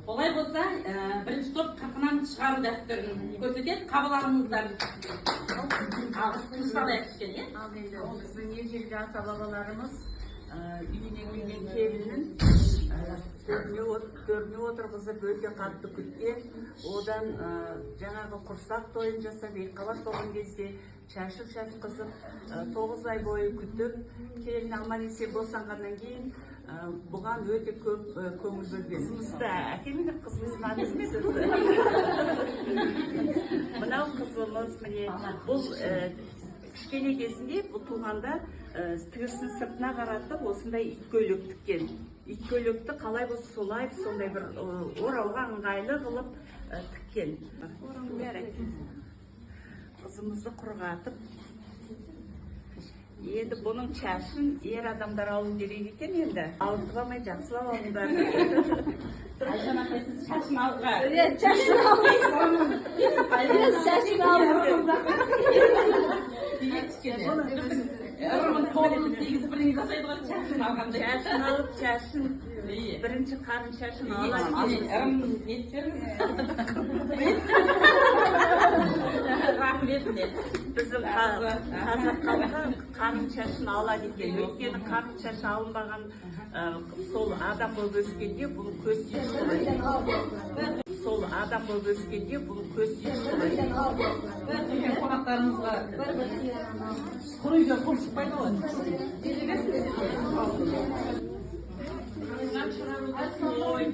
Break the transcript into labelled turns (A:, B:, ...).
A: Олай болса, бірінші топ қырқынан шығару дәстүрін көрсетеді. Қабыл алыңыздар. Тынышталайық кішкене.
B: Ал енді біздің ежелгі ата бабаларымыз үйіне келген келінін төріне отырғызып өте қатты күткен, одан жаңағы құрсақ тойын жасап, екіқабат болған кезде шашып-шашқызып, 9 ай бойы күтіп, келін аман есен босанғаннан кейін бұған өте көп көңіл бөлген. Қызымызда әкемінің қызымыздың аты емес өзі. Мынау қызымыз міне бұл кішкене кезінде бұл туғанда тігісін сыртына қаратып осындай ит көйлек тіккен. Ит көйлекті қалай болса солай сондай бір орауға ыңғайлы қылып тіккен. Қызымызды құрғатып, енді бұның шашын ер адамдар алу керек екен енді. Ауыртпамай жақсылап алыңдар.
A: Айжан апай, сіз шашын алға.
C: Шашын
A: Ырымын қолымыз тегіз біріңіз жасайды ғой, шашын алғандай.
B: Шашын алып, шашын бірінші қарын шашын алып.
A: Ырым еттеріңіз. Рахмет.
B: Біздің қазақ халқы қарын шашын алады екен. Өйткені қарын шашы алынбаған сол адам болып өскенде бұл көз тиіс болады. Сол адам болып өскенде бұл көз тиіс болады.
A: Қонақтарымызға құр үйде құр шықпайды ғой. Ой,